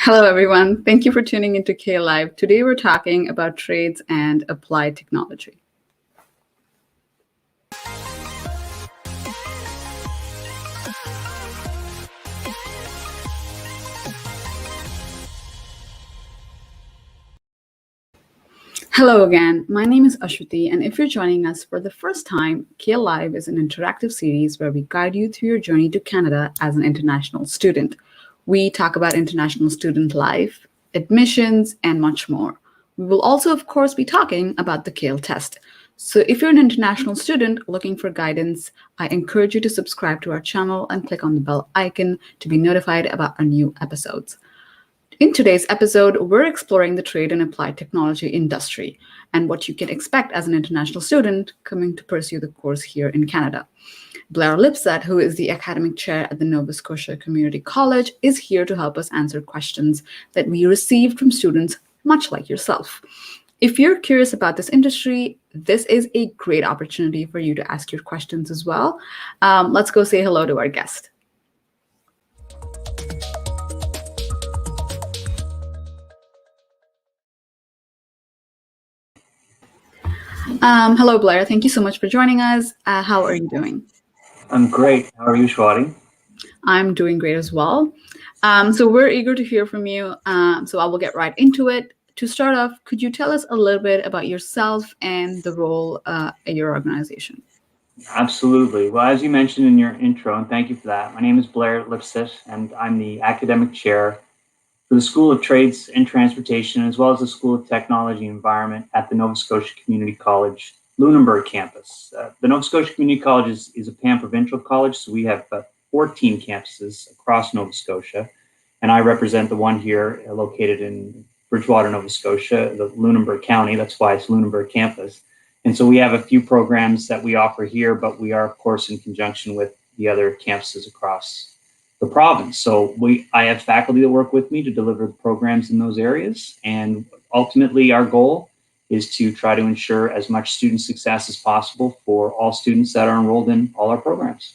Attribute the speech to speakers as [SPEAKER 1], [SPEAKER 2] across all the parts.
[SPEAKER 1] Hello, everyone. Thank you for tuning into K Live. Today, we're talking about trades and applied technology. Hello again. My name is Ashwati, and if you're joining us for the first time, K Live is an interactive series where we guide you through your journey to Canada as an international student. We talk about international student life, admissions, and much more. We will also, of course, be talking about the KALE test. So if you're an international student looking for guidance, I encourage you to subscribe to our channel and click on the bell icon to be notified about our new episodes. In today's episode, we're exploring the trade and applied technology industry and what you can expect as an international student coming to pursue the course here in Canada. Blair Lipset, who is the academic chair at the Nova Scotia Community College, is here to help us answer questions that we received from students much like yourself. If you're curious about this industry, this is a great opportunity for you to ask your questions as well. Let's go say hello to our guest. Hello, Blair. Thank you so much for joining us. How are you doing?
[SPEAKER 2] I'm great. How are you, Shwati?
[SPEAKER 1] I'm doing great as well. So we're eager to hear from you. So I will get right into it. To start off, could you tell us a little bit about yourself and the role at your organization?
[SPEAKER 2] Absolutely. Well, as you mentioned in your intro, and thank you for that, my name is Blair Lipset, and I'm the academic chair for the School of Trades and Transportation, as well as the School of Technology and Environment at the Nova Scotia Community College Lunenburg campus. The Nova Scotia Community College is a pan-provincial college, so we have 14 campuses across Nova Scotia, and I represent the one here located in Bridgewater, Nova Scotia, the Lunenburg County. That's why it's Lunenburg campus. And so we have a few programs that we offer here, but we are, of course, in conjunction with the other campuses across the province. So I have faculty that work with me to deliver the programs in those areas. And ultimately, our goal is to try to ensure as much student success as possible for all students that are enrolled in all our programs.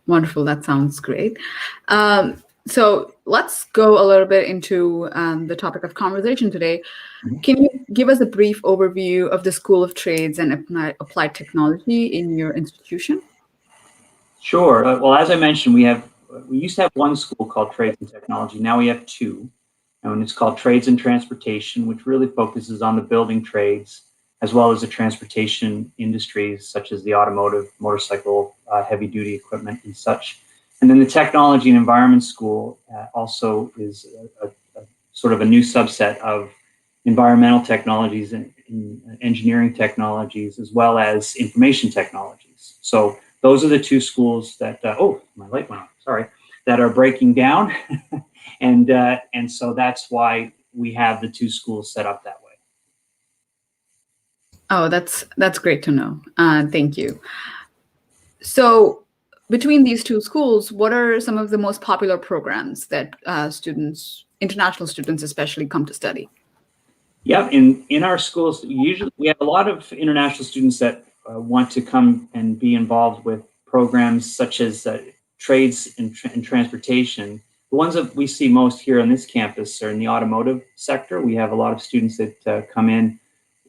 [SPEAKER 1] Wonderful. That sounds great. So let's go a little bit into the topic of conversation today. Can you give us a brief overview of the School of Trades and Applied Technology in your institution?
[SPEAKER 2] Sure. Well, as I mentioned, we used to have one school called Trades and Technology. Now we have two, and it's called Trades and Transportation, which really focuses on the building trades as well as the transportation industries, such as the automotive, motorcycle, heavy-duty equipment, and such. And then the Technology and Environment School also is a sort of a new subset of environmental technologies and engineering technologies, as well as information technologies. So those are the two schools that, oh, my light went off, sorry, that are breaking down. and so that's why we have the two schools set up that way.
[SPEAKER 1] Oh, that's great to know. Thank you. So between these two schools, what are some of the most popular programs that international students especially, come to study?
[SPEAKER 2] Yeah, in our schools, usually we have a lot of international students that want to come and be involved with programs such as trades and transportation. The ones that we see most here on this campus are in the automotive sector. We have a lot of students that come in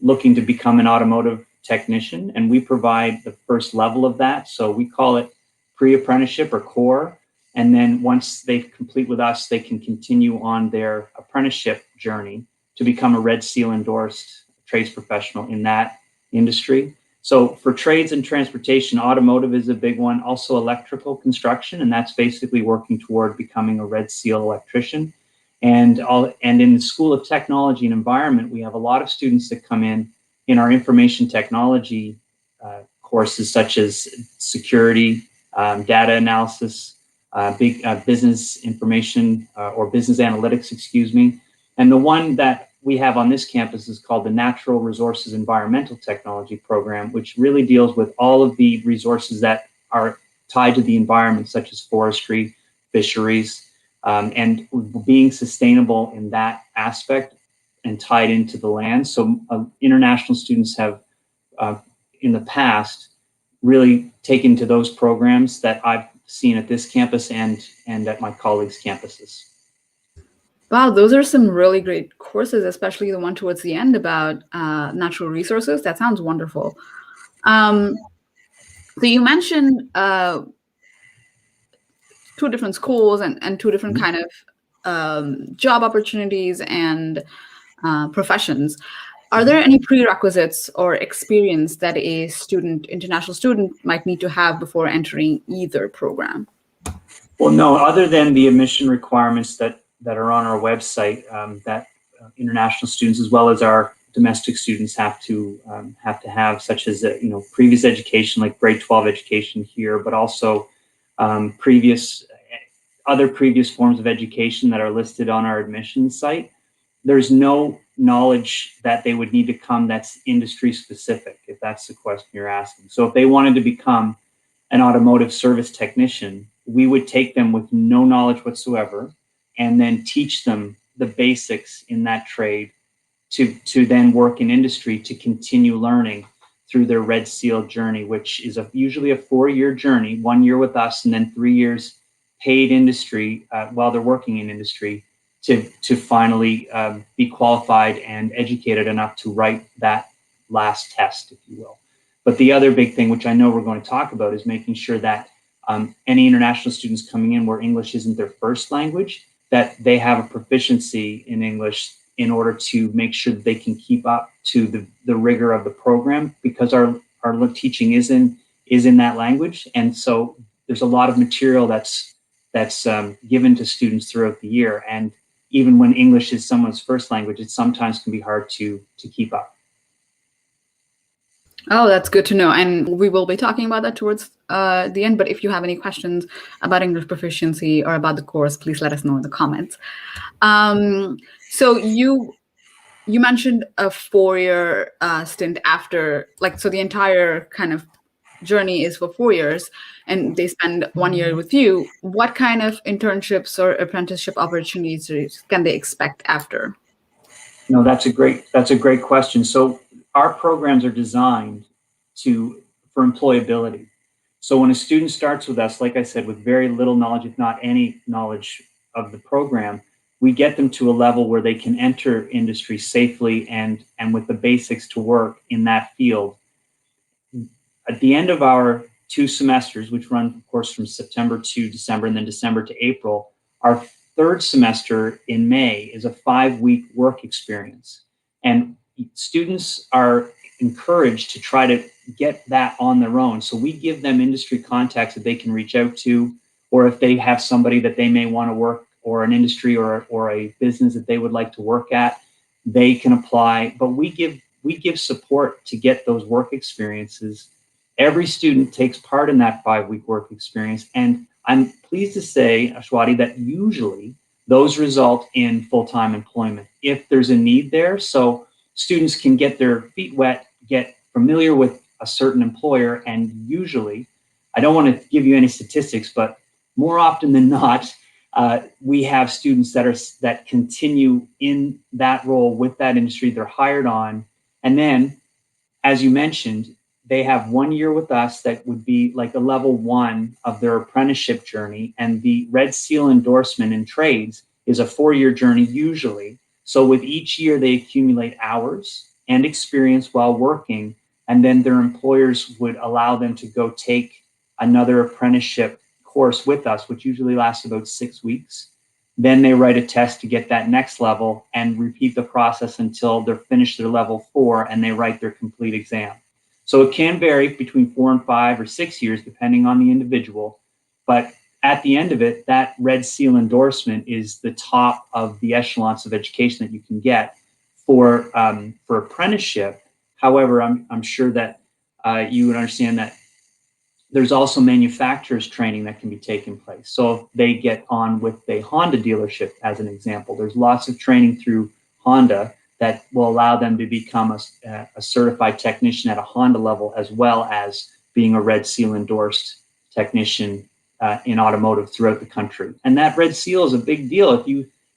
[SPEAKER 2] looking to become an automotive technician, and we provide the first level of that. So we call it pre-apprenticeship or core. And then once they complete with us, they can continue on their apprenticeship journey to become a Red Seal endorsed trades professional in that industry. So for trades and transportation, automotive is a big one, also electrical construction, and that's basically working toward becoming a Red Seal electrician. And in the School of Technology and Environment, we have a lot of students that come in our information technology courses, such as security, data analysis, business information or business analytics, excuse me. And the one that we have on this campus is called the Natural Resources Environmental Technology Program, which really deals with all of the resources that are tied to the environment, such as forestry, fisheries, and being sustainable in that aspect and tied into the land. So international students have, in the past, really taken to those programs that I've seen at this campus and at my colleagues' campuses.
[SPEAKER 1] Wow, those are some really great courses, especially the one towards the end about natural resources. That sounds wonderful. So you mentioned two different schools and two different kind of job opportunities and professions. Are there any prerequisites or experience that a student, international student, might need to have before entering either program?
[SPEAKER 2] Well, no, other than the admission requirements that are on our website, that international students as well as our domestic students have to have, such as previous education, like grade 12 education here, but also other previous forms of education that are listed on our admissions site. There's no knowledge that they would need to come that's industry specific, if that's the question you're asking. So if they wanted to become an automotive service technician, we would take them with no knowledge whatsoever and then teach them the basics in that trade to then work in industry to continue learning through their Red Seal journey, which is usually a 4-year journey, 1 year with us and then 3 years paid industry while they're working in industry to finally be qualified and educated enough to write that last test, if you will. But the other big thing, which I know we're going to talk about, is making sure that any international students coming in where English isn't their first language, that they have a proficiency in English in order to make sure that they can keep up to the rigor of the program, because our teaching is in that language. And so there's a lot of material that's given to students throughout the year. And even when English is someone's first language, it sometimes can be hard to keep up.
[SPEAKER 1] Oh, that's good to know. And we will be talking about that towards the end. But if you have any questions about English proficiency or about the course, please let us know in the comments. So you mentioned a 4-year stint after, so the entire kind of journey is for 4 years and they spend 1 year with you. What kind of internships or apprenticeship opportunities can they expect after?
[SPEAKER 2] No, that's a great question. So our programs are designed for employability. So when a student starts with us, like I said, with very little knowledge, if not any knowledge of the program, we get them to a level where they can enter industry safely and with the basics to work in that field. At the end of our 2 semesters, which run, of course, from September to December and then December to April, our 3rd semester in May is a 5-week work experience. And students are encouraged to try to get that on their own. So we give them industry contacts that they can reach out to, or if they have somebody that they may want to work, or an industry or a business that they would like to work at, they can apply. But we give support to get those work experiences. Every student takes part in that 5-week work experience. And I'm pleased to say, Ashwati, that usually those result in full-time employment if there's a need there. So students can get their feet wet, get familiar with a certain employer, and usually, I don't want to give you any statistics, but more often than not, we have students that continue in that role with that industry. They're hired on, and then, as you mentioned, they have 1 year with us that would be like a level 1 of their apprenticeship journey. And the Red Seal endorsement in trades is a 4-year journey usually. So with each year, they accumulate hours and experience while working, and then their employers would allow them to go take another apprenticeship course with us, which usually lasts about 6 weeks. Then they write a test to get that next level and repeat the process until they're finished their level 4 and they write their complete exam. So it can vary between 4 and 5 or 6 years, depending on the individual. But at the end of it, that Red Seal endorsement is the top of the echelons of education that you can get for apprenticeship. However, I'm sure that you would understand that there's also manufacturers training that can be taking place. So if they get on with a Honda dealership, as an example, there's lots of training through Honda that will allow them to become a certified technician at a Honda level, as well as being a Red Seal endorsed technician in automotive throughout the country. And that Red Seal is a big deal.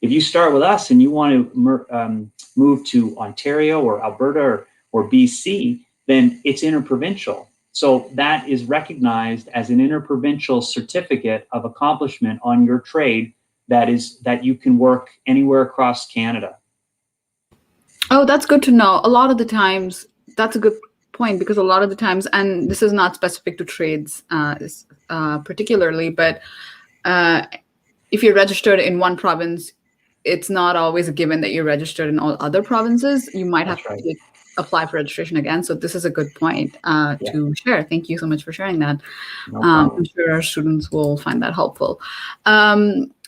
[SPEAKER 2] If you start with us and you want to move to Ontario or Alberta or BC, then it's interprovincial. So that is recognized as an interprovincial certificate of accomplishment on your trade that you can work anywhere across Canada.
[SPEAKER 1] Oh, that's good to know. A lot of the times, that's a good point, because a lot of the times, and this is not specific to trades particularly, but if you're registered in one province, it's not always a given that you're registered in all other provinces. You might have
[SPEAKER 2] That's right.
[SPEAKER 1] to apply for registration again. So this is a good point
[SPEAKER 2] Yeah.
[SPEAKER 1] to share. Thank you so much for sharing that.
[SPEAKER 2] No problem.
[SPEAKER 1] I'm sure our students will find that helpful.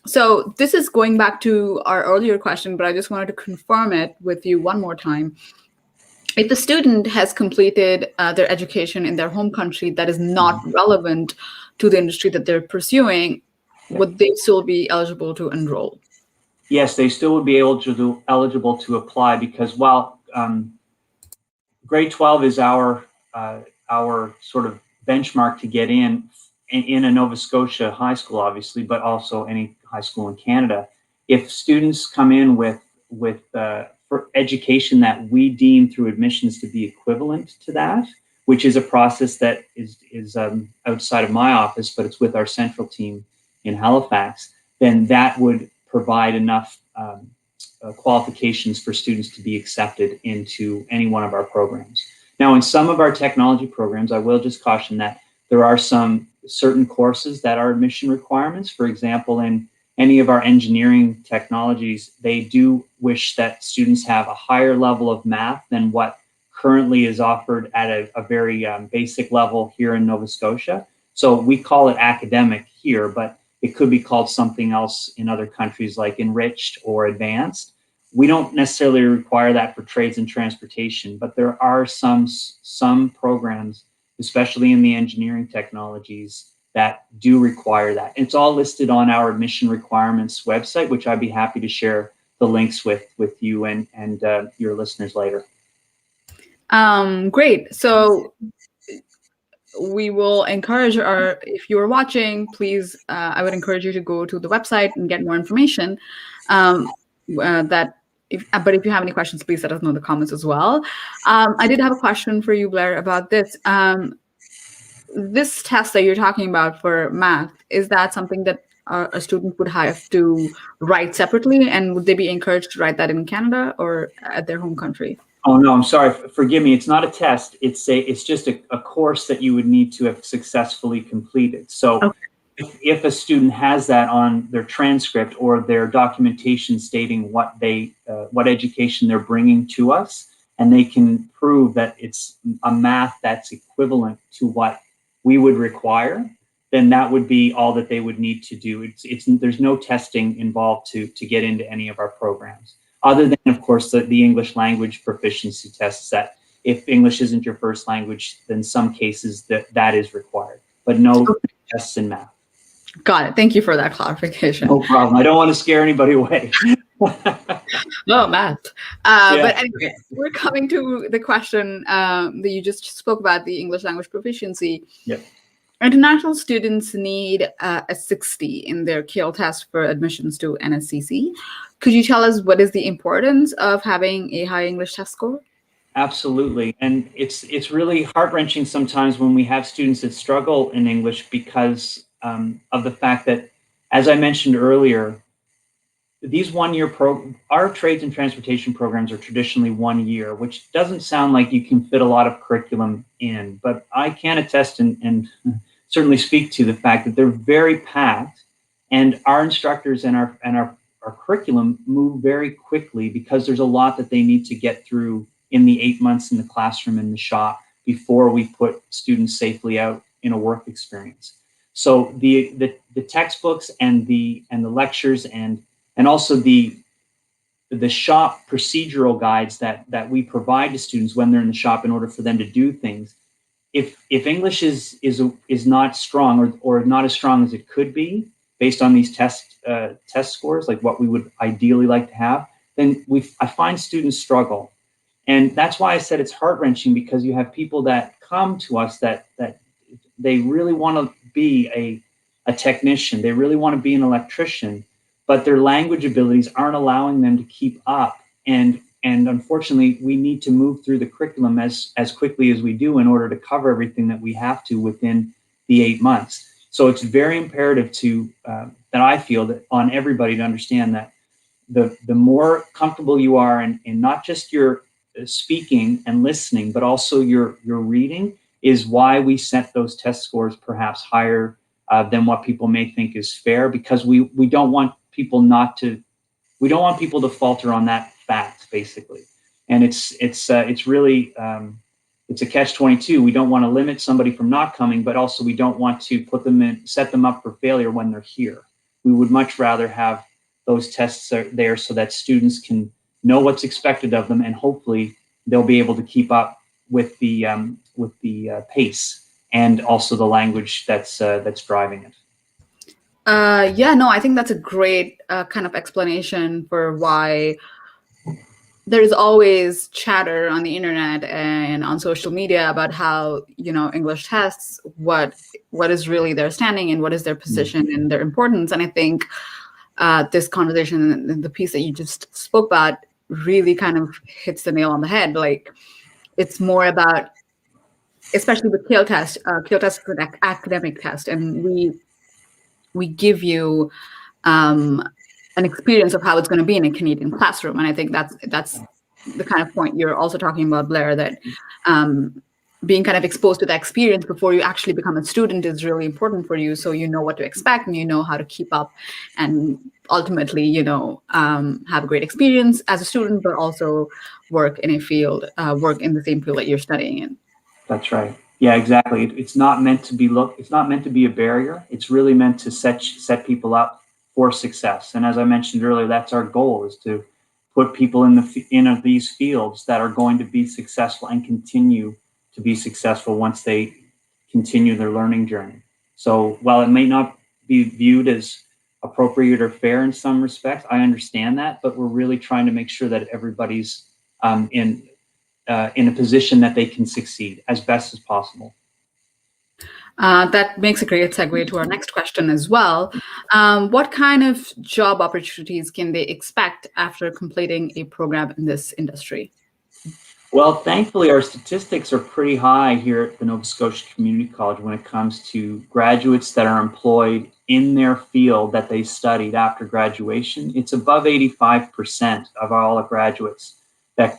[SPEAKER 1] So this is going back to our earlier question, but I just wanted to confirm it with you one more time. If the student has completed their education in their home country that is not relevant to the industry that they're pursuing, would they still be eligible to enroll?
[SPEAKER 2] Yes, they still would be eligible to apply, because while grade 12 is our sort of benchmark to get in a Nova Scotia high school, obviously, but also any high school in Canada. If students come in with for education that we deem through admissions to be equivalent to that, which is a process that is outside of my office, but it's with our central team in Halifax, then that would provide enough qualifications for students to be accepted into any one of our programs. Now, in some of our technology programs, I will just caution that there are some certain courses that are admission requirements. For example, in any of our engineering technologies, they do wish that students have a higher level of math than what currently is offered at a very basic level here in Nova Scotia. So we call it academic here, but it could be called something else in other countries, like enriched or advanced. We don't necessarily require that for trades and transportation, but there are some programs, especially in the engineering technologies, that do require that. It's all listed on our admission requirements website, which I'd be happy to share the links with you and your listeners later.
[SPEAKER 1] Great. So we will encourage if you're watching, please, I would encourage you to go to the website and get more information. But if you have any questions, please let us know in the comments as well. I did have a question for you, Blair, about this. This test that you're talking about for math, is that something that a student would have to write separately? And would they be encouraged to write that in Canada or at their home country?
[SPEAKER 2] Oh, no, I'm sorry. Forgive me. It's not a test. It's just a course that you would need to have successfully completed. So okay. If a student has that on their transcript or their documentation stating what education they're bringing to us, and they can prove that it's a math that's equivalent to what we would require, then that would be all that they would need to do. There's no testing involved to get into any of our programs, other than, of course, the English language proficiency tests that if English isn't your first language, then some cases that is required, but no tests in math.
[SPEAKER 1] Got it. Thank you for that clarification.
[SPEAKER 2] No problem. I don't want to scare anybody away.
[SPEAKER 1] No, math. But anyway, we're coming to the question that you just spoke about, the English language proficiency.
[SPEAKER 2] Yep.
[SPEAKER 1] International students need a 60 in their CAIL test for admissions to NSCC. Could you tell us what is the importance of having a high English test score?
[SPEAKER 2] Absolutely. And it's really heart-wrenching sometimes when we have students that struggle in English because of the fact that, as I mentioned earlier, these our trades and transportation programs are traditionally 1 year, which doesn't sound like you can fit a lot of curriculum in, but I can attest and certainly speak to the fact that they're very packed, and our instructors and our curriculum move very quickly because there's a lot that they need to get through in the 8 months in the classroom in the shop before we put students safely out in a work experience. So the textbooks and the lectures and also the shop procedural guides that we provide to students when they're in the shop in order for them to do things. If English is not strong or not as strong as it could be based on these test scores, like what we would ideally like to have, then I find students struggle. And that's why I said it's heart-wrenching, because you have people that come to us that they really want to be a technician, they really want to be an electrician, but their language abilities aren't allowing them to keep up. And and unfortunately, we need to move through the curriculum as quickly as we do in order to cover everything that we have to within the 8 months. So it's very imperative to that I feel that on everybody to understand that the more comfortable you are in not just your speaking and listening, but also your reading, is why we set those test scores perhaps higher than what people may think is fair, because we don't want people to falter on that fact, basically. And it's really it's a catch-22. We don't want to limit somebody from not coming, but also we don't want to set them up for failure when they're here. We would much rather have those tests are there so that students can know what's expected of them, and hopefully they'll be able to keep up with the pace and also the language that's driving it.
[SPEAKER 1] Yeah, no, I think that's a great kind of explanation for why there's always chatter on the internet and on social media about how, English tests, what is really their standing and what is their position and their importance. And I think this conversation and the piece that you just spoke about really kind of hits the nail on the head. Like, it's more about, especially with CALE test. CALE test is an academic test, and we give you an experience of how it's going to be in a Canadian classroom. And I think that's the kind of point you're also talking about, Blair, that being kind of exposed to that experience before you actually become a student is really important for you, so you know what to expect and you know how to keep up and ultimately, have a great experience as a student, but also work in the same field that you're studying in.
[SPEAKER 2] That's right. Yeah, exactly. It's not meant to be a barrier. It's really meant to set people up for success. And as I mentioned earlier, that's our goal, is to put people in these fields that are going to be successful and continue to be successful once they continue their learning journey. So while it may not be viewed as appropriate or fair in some respects, I understand that, but we're really trying to make sure that everybody's in a position that they can succeed as best as possible.
[SPEAKER 1] That makes a great segue to our next question as well. What kind of job opportunities can they expect after completing a program in this industry?
[SPEAKER 2] Well, thankfully, our statistics are pretty high here at the Nova Scotia Community College when it comes to graduates that are employed in their field that they studied after graduation. It's above 85% of all the graduates.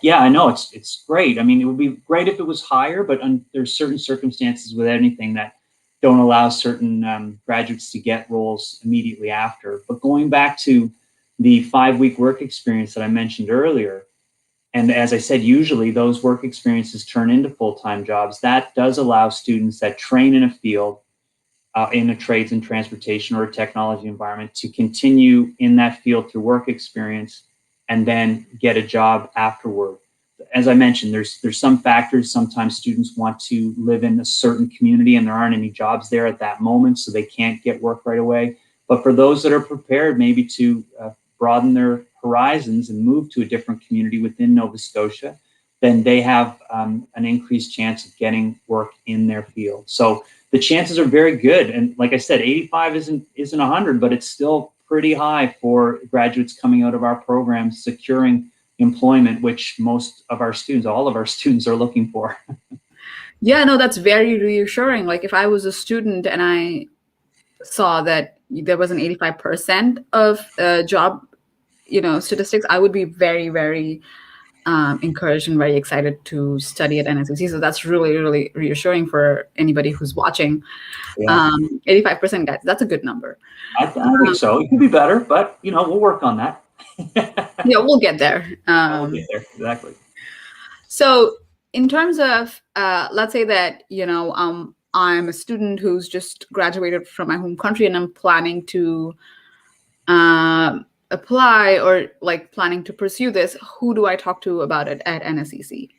[SPEAKER 2] Yeah, I know it's great. I mean, it would be great if it was higher, but there's certain circumstances with anything that don't allow certain graduates to get roles immediately after. But going back to the 5-week work experience that I mentioned earlier, and as I said, usually those work experiences turn into full-time jobs. That does allow students that train in a field, in a trades and transportation or a technology environment, to continue in that field through work experience and then get a job afterward. As I mentioned, there's some factors. Sometimes students want to live in a certain community and there aren't any jobs there at that moment, so they can't get work right away. But for those that are prepared maybe to broaden their horizons and move to a different community within Nova Scotia, then they have an increased chance of getting work in their field. So the chances are very good. And like I said, 85 isn't 100, but it's still pretty high for graduates coming out of our program securing employment, which most of our students, all of our students, are looking for.
[SPEAKER 1] Yeah, no, that's very reassuring. Like, if I was a student and I saw that there was an 85% of job, statistics, I would be very, very encouraged and very excited to study at NSCC. So that's really, really reassuring for anybody who's watching.
[SPEAKER 2] Yeah.
[SPEAKER 1] 85%, guys, that's a good number.
[SPEAKER 2] I think so. It could be better, but we'll work on that.
[SPEAKER 1] Yeah, we'll get there.
[SPEAKER 2] We'll get there, exactly.
[SPEAKER 1] So in terms of, let's say that, I'm a student who's just graduated from my home country and I'm planning to apply or planning to pursue this. Who do I talk to about it at NSCC?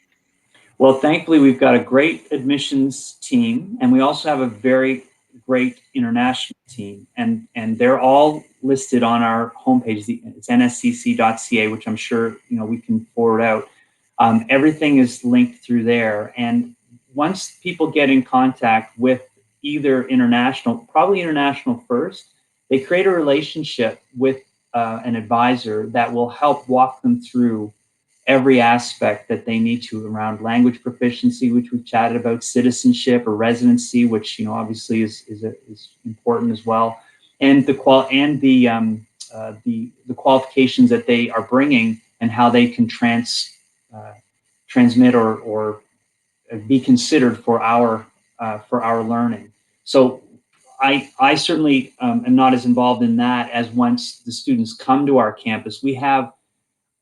[SPEAKER 2] Well, thankfully, we've got a great admissions team, and we also have a very great international team, and they're all listed on our homepage. It's nscc.ca, which I'm sure we can forward out. Everything is linked through there, and once people get in contact with either probably international first, they create a relationship with an advisor that will help walk them through every aspect that they need to around language proficiency, which we've chatted about, citizenship or residency, which obviously is important as well, and the qualifications that they are bringing and how they can transmit or be considered for our learning. So I certainly am not as involved in that as once the students come to our campus. We have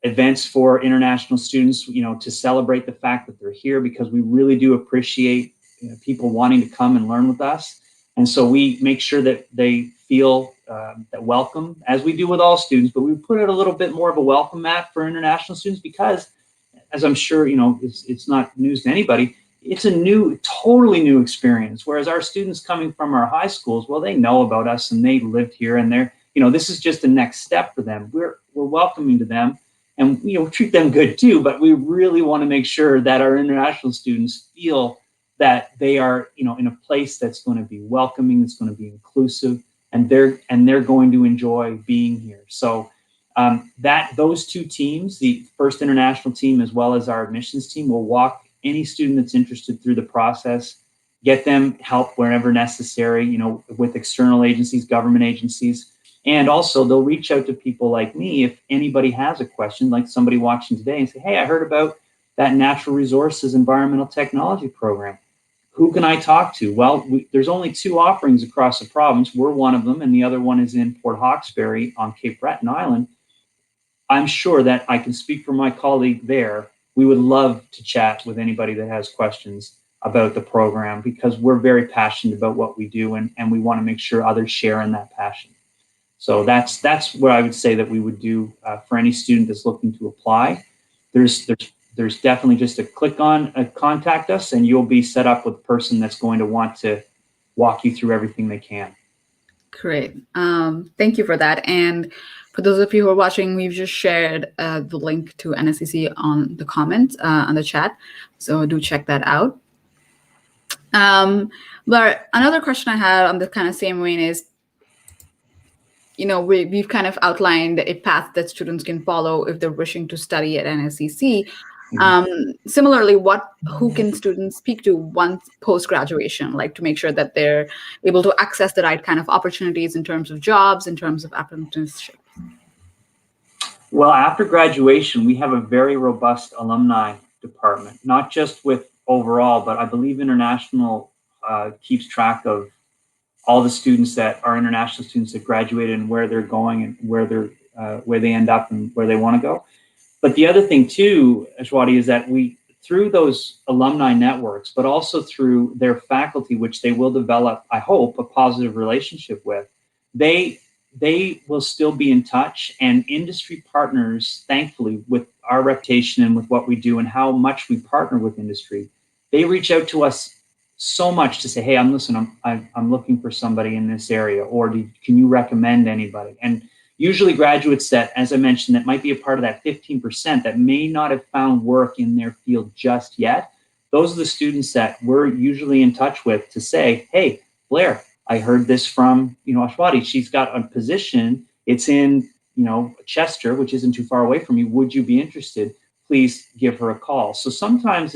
[SPEAKER 2] events for international students, to celebrate the fact that they're here, because we really do appreciate people wanting to come and learn with us. And so we make sure that they feel that welcome, as we do with all students, but we put out a little bit more of a welcome mat for international students because, as I'm sure, it's not news to anybody, it's a totally new experience. Whereas our students coming from our high schools, well, they know about us and they lived here and they're, this is just the next step for them. We're welcoming to them. And treat them good too, but we really want to make sure that our international students feel that they are, in a place that's going to be welcoming, that's going to be inclusive, and they're going to enjoy being here. So those two teams, the First International team as well as our admissions team, will walk any student that's interested through the process, get them help wherever necessary, with external agencies, government agencies. And also they'll reach out to people like me if anybody has a question, like somebody watching today, and say, hey, I heard about that Natural Resources Environmental Technology program. Who can I talk to? Well, there's only 2 offerings across the province. We're one of them, and the other one is in Port Hawkesbury on Cape Breton Island. I'm sure that I can speak for my colleague there. We would love to chat with anybody that has questions about the program, because we're very passionate about what we do, and we want to make sure others share in that passion. So that's what I would say that we would do for any student that's looking to apply. There's definitely just a click on contact us, and you'll be set up with a person that's going to want to walk you through everything they can.
[SPEAKER 1] Great. Thank you for that. And for those of you who are watching, we've just shared the link to NSCC on the comments on the chat. So do check that out. But another question I had on the kind of same vein is, we've kind of outlined a path that students can follow if they're wishing to study at NSCC. Similarly, who can students speak to once post-graduation, like to make sure that they're able to access the right kind of opportunities in terms of jobs, in terms of apprenticeship?
[SPEAKER 2] Well, after graduation, we have a very robust alumni department, not just with overall, but I believe international keeps track of all the students that are international students that graduated and where they're going and where they end up and where they want to go. But the other thing too, Ashwati, is that we, through those alumni networks, but also through their faculty, which they will develop, I hope, a positive relationship with, they will still be in touch, and industry partners, thankfully, with our reputation and with what we do and how much we partner with industry, they reach out to us so much to say, hey, I'm looking for somebody in this area, or can you recommend anybody? And usually graduates that, as I mentioned, that might be a part of that 15% that may not have found work in their field just yet. Those are the students that we're usually in touch with to say, hey, Blair, I heard this from, Ashwati. She's got a position. It's in, Chester, which isn't too far away from you. Would you be interested? Please give her a call. So sometimes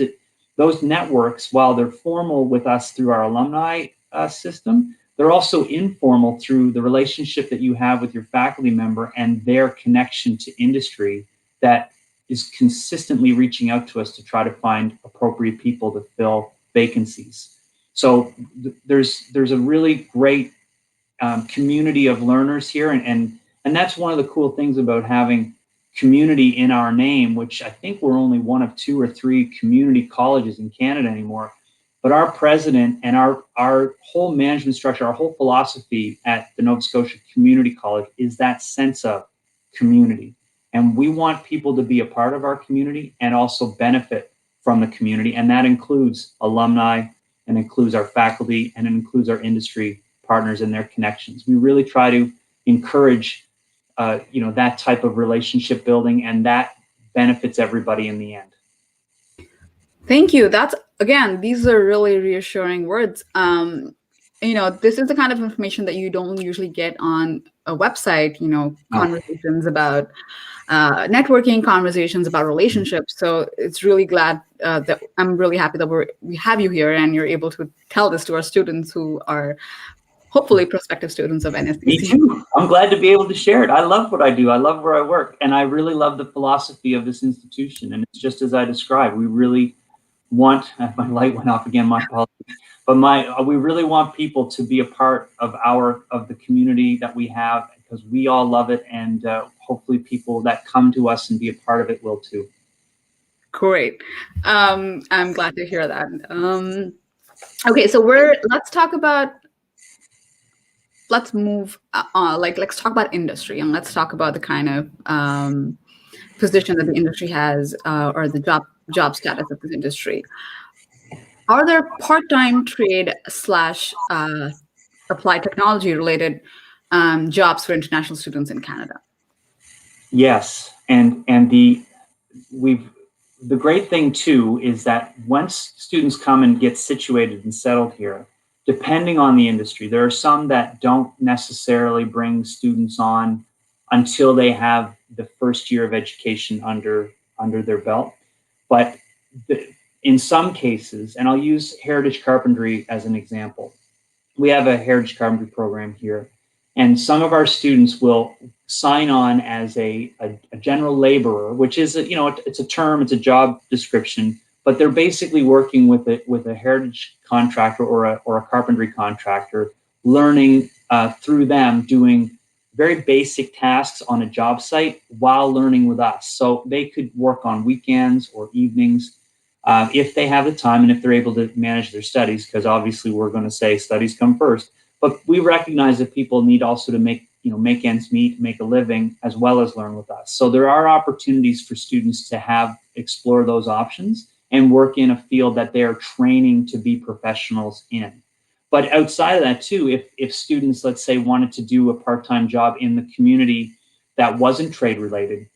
[SPEAKER 2] those networks, while they're formal with us through our alumni system, they're also informal through the relationship that you have with your faculty member and their connection to industry that is consistently reaching out to us to try to find appropriate people to fill vacancies. So there's a really great community of learners here, and that's one of the cool things about having community in our name, which I think we're only one of 2 or 3 community colleges in Canada anymore. But our president and our whole management structure, our whole philosophy at the Nova Scotia Community College is that sense of community. And we want people to be a part of our community and also benefit from the community. And that includes alumni, and includes our faculty, and it includes our industry partners and their connections. We really try to encourage that type of relationship building, and that benefits everybody in the end.
[SPEAKER 1] Thank you. These are really reassuring words. This is the kind of information that you don't usually get on a website, conversations about networking conversations, about relationships. So it's really glad that I'm really happy that we have you here and you're able to tell this to our students who are hopefully prospective students of
[SPEAKER 2] Me
[SPEAKER 1] NSCC.
[SPEAKER 2] too. I'm glad to be able to share it. I love what I do. I love where I work. And I really love the philosophy of this institution. And it's just as I described, we really want, my light went off again, my apologies. But we really want people to be a part of the community that we have, because we all love it. And hopefully people that come to us and be a part of it will too.
[SPEAKER 1] Great. I'm glad to hear that. Okay, so let's talk about let's talk about industry, and let's talk about the kind of position that the industry has, or the job status of this industry. Are there part-time trade slash applied technology related jobs for international students in Canada?
[SPEAKER 2] Yes, and the great thing too is that once students come and get situated and settled here, depending on the industry, there are some that don't necessarily bring students on until they have the first year of education under their belt. But in some cases, and I'll use Heritage Carpentry as an example, we have a Heritage Carpentry program here, and some of our students will sign on as a general laborer, which is it's a term, it's a job description, but they're basically working with a heritage contractor or a carpentry contractor, learning through them, doing very basic tasks on a job site while learning with us. So they could work on weekends or evenings if they have the time and if they're able to manage their studies, because obviously we're going to say studies come first. But we recognize that people need also to make ends meet, make a living, as well as learn with us. So there are opportunities for students to explore those options and work in a field that they are training to be professionals in. But outside of that too, if students, let's say, wanted to do a part-time job in the community that wasn't trade related,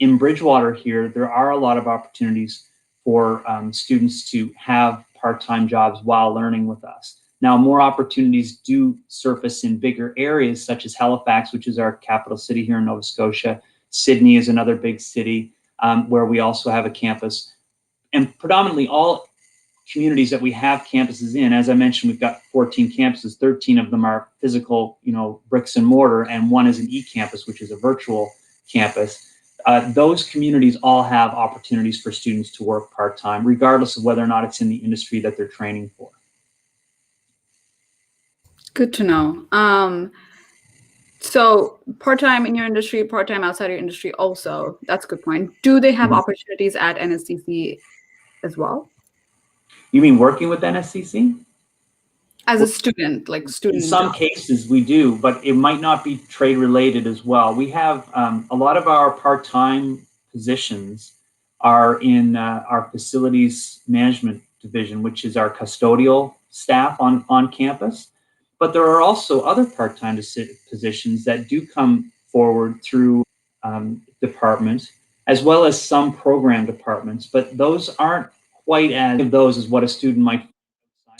[SPEAKER 2] in Bridgewater here, there are a lot of opportunities for students to have part-time jobs while learning with us. Now, more opportunities do surface in bigger areas such as Halifax, which is our capital city here in Nova Scotia. Sydney is another big city where we also have a campus. And predominantly all communities that we have campuses in, as I mentioned, we've got 14 campuses, 13 of them are physical, bricks and mortar, and one is an e-campus, which is a virtual campus. Those communities all have opportunities for students to work part-time, regardless of whether or not it's in the industry that they're training for.
[SPEAKER 1] Good to know. So part-time in your industry, part-time outside your industry also, that's a good point. Do they have opportunities at NSCC as well?
[SPEAKER 2] You mean working with NSCC?
[SPEAKER 1] As a student, like student?
[SPEAKER 2] In some cases we do, but it might not be trade related as well. We have a lot of our part-time positions are in our facilities management division, which is our custodial staff on campus. But there are also other part-time positions that do come forward through departments, as well as some program departments, but those aren't quite as what a student might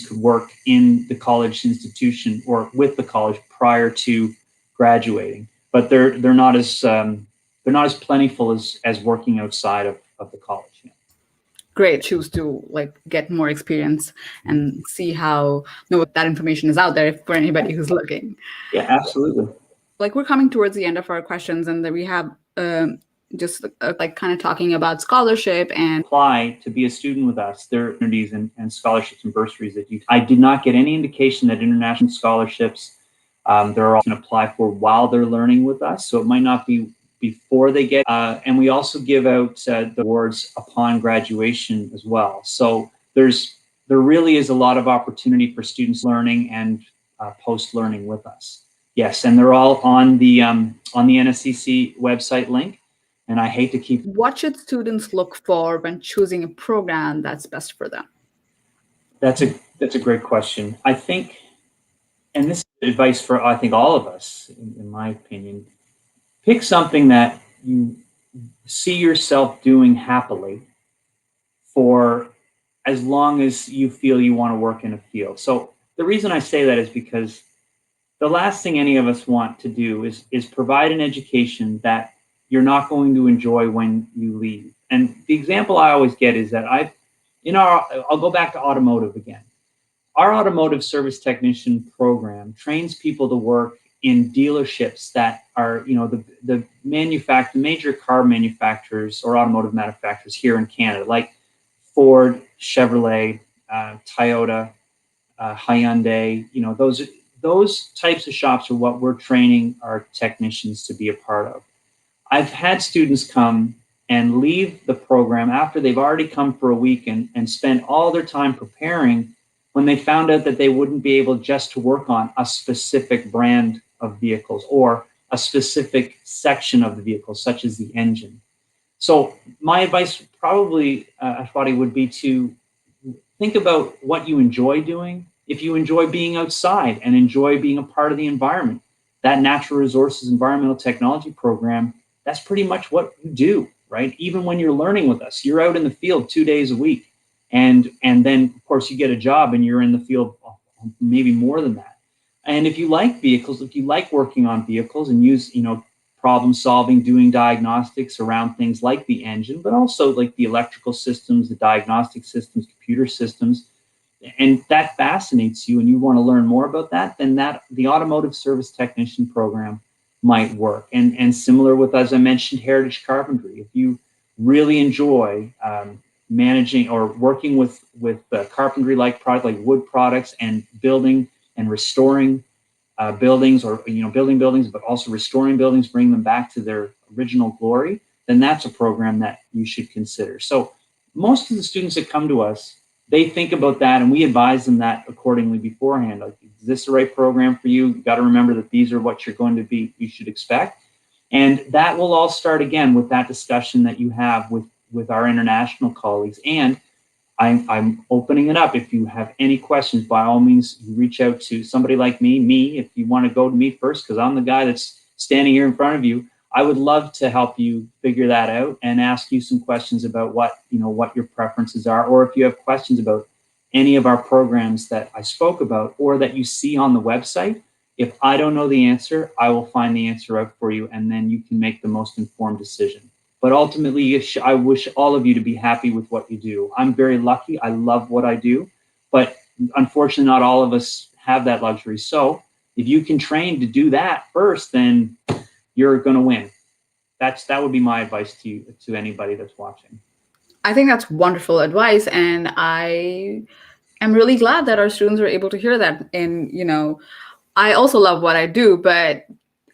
[SPEAKER 2] could work in the college institution or with the college prior to graduating. But they're not as plentiful as working outside of the college. Yeah.
[SPEAKER 1] Great. Choose to get more experience and see know if that information is out there for anybody who's looking.
[SPEAKER 2] Yeah, absolutely.
[SPEAKER 1] We're coming towards the end of our questions, and then we have just kind of talking about scholarship and
[SPEAKER 2] apply to be a student with us. There are opportunities and scholarships and bursaries that I did not get any indication that international scholarships they're all going to apply for while they're learning with us. So it might not be before they get, and we also give out the awards upon graduation as well. So there really is a lot of opportunity for students learning and post-learning with us. Yes, and they're all on the NSCC website link. And I hate to keep.
[SPEAKER 1] What should students look for when choosing a program that's best for them?
[SPEAKER 2] That's a great question. I think, and this is advice for all of us, in my opinion. Pick something that you see yourself doing happily for as long as you feel you want to work in a field. So the reason I say that is because the last thing any of us want to do is provide an education that you're not going to enjoy when you leave. And the example I always get is that I'll go back to automotive again. Our automotive service technician program trains people to work in dealerships that are, the major car manufacturers or automotive manufacturers here in Canada, like Ford, Chevrolet, Toyota, Hyundai. Those types of shops are what we're training our technicians to be a part of. I've had students come and leave the program after they've already come for a week and spent all their time preparing, when they found out that they wouldn't be able just to work on a specific brand of vehicles or a specific section of the vehicle, such as the engine. So my advice probably, Ashwati, would be to think about what you enjoy doing. If you enjoy being outside and enjoy being a part of the environment, that Natural Resources Environmental Technology program, that's pretty much what you do, right? Even when you're learning with us, you're out in the field 2 days a week. And then, of course, you get a job and you're in the field maybe more than that. And if you like vehicles, if you like working on vehicles and use, problem solving, doing diagnostics around things like the engine, but also like the electrical systems, the diagnostic systems, computer systems, and that fascinates you and you want to learn more about that, then the automotive service technician program might work. And similar with, as I mentioned, heritage carpentry. If you really enjoy managing or working with carpentry like product, like wood products, and building and restoring buildings, or building buildings, but also restoring buildings, bring them back to their original glory, then that's a program that you should consider. So most of the students that come to us, they think about that, and we advise them that accordingly beforehand. Like, is this the right program for you? You got to remember that these are what you should expect. And that will all start again with that discussion that you have with our international colleagues. And I'm opening it up. If you have any questions, by all means, you reach out to somebody like me, if you want to go to me first, because I'm the guy that's standing here in front of you. I would love to help you figure that out and ask you some questions about what your preferences are, or if you have questions about any of our programs that I spoke about or that you see on the website. If I don't know the answer, I will find the answer out for you, and then you can make the most informed decision. But ultimately, I wish all of you to be happy with what you do. I'm very lucky. I love what I do, but unfortunately, not all of us have that luxury. So if you can train to do that first, then you're going to win. That would be my advice to anybody that's watching.
[SPEAKER 1] I think that's wonderful advice, and I am really glad that our students were able to hear that. And I also love what I do, but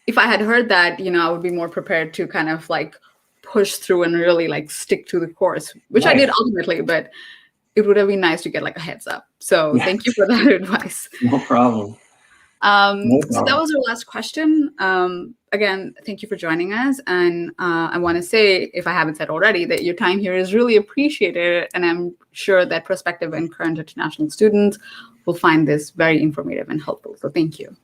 [SPEAKER 1] if I had heard that, I would be more prepared to kind of like push through and really like stick to the course, which
[SPEAKER 2] Right.
[SPEAKER 1] I did ultimately, but it would have been nice to get like a heads up. So Thank you for that advice.
[SPEAKER 2] No problem.
[SPEAKER 1] So that was our last question. Again, thank you for joining us. And I want to say, if I haven't said already, that your time here is really appreciated. And I'm sure that prospective and current international students will find this very informative and helpful. So thank you.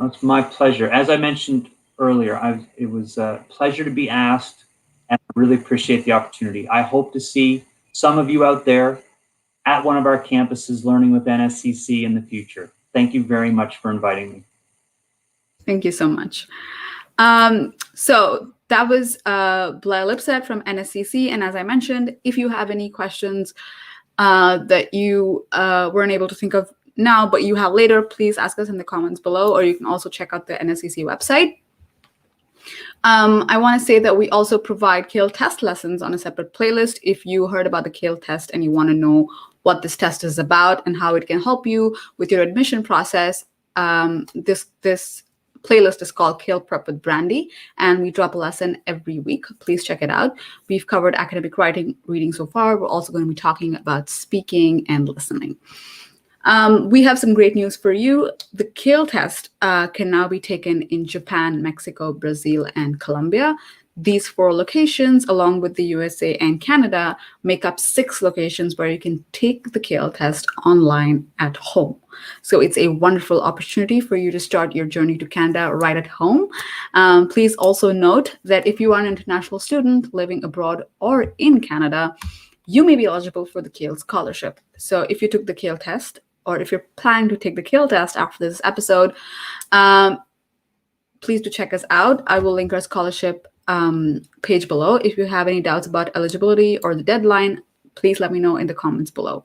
[SPEAKER 2] It's my pleasure. As I mentioned earlier, it was a pleasure to be asked, and I really appreciate the opportunity. I hope to see some of you out there at one of our campuses learning with NSCC in the future. Thank you very much for inviting me.
[SPEAKER 1] Thank you so much. So that was Blair Lipset from NSCC. And as I mentioned, if you have any questions that you weren't able to think of now, but you have later, please ask us in the comments below, or you can also check out the NSCC website. I want to say that we also provide Kale test lessons on a separate playlist. If you heard about the Kale test and you want to know what this test is about and how it can help you with your admission process, this playlist is called Kale Prep with Brandy, and we drop a lesson every week. Please check it out. We've covered academic reading so far. We're also going to be talking about speaking and listening. We have some great news for you. The Kale test can now be taken in Japan, Mexico, Brazil, and Colombia. These 4 locations, along with the USA and Canada, make up 6 locations where you can take the Kale test online at home. So it's a wonderful opportunity for you to start your journey to Canada right at home. Please also note that if you are an international student living abroad or in Canada, you may be eligible for the Kale scholarship. So if you took the Kale test, or if you're planning to take the Kale test after this episode, please do check us out. I will link our scholarship page below. If you have any doubts about eligibility or the deadline, please let me know in the comments below.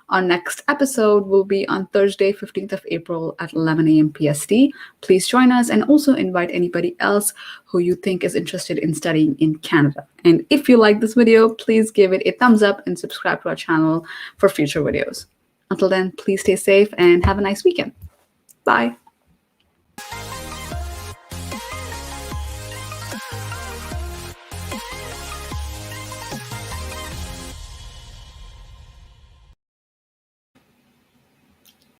[SPEAKER 1] Our next episode will be on Thursday, 15th of April at 11 a.m. PST. Please join us and also invite anybody else who you think is interested in studying in Canada. And if you like this video, please give it a thumbs up and subscribe to our channel for future videos. Until then, please stay safe and have a nice weekend. Bye.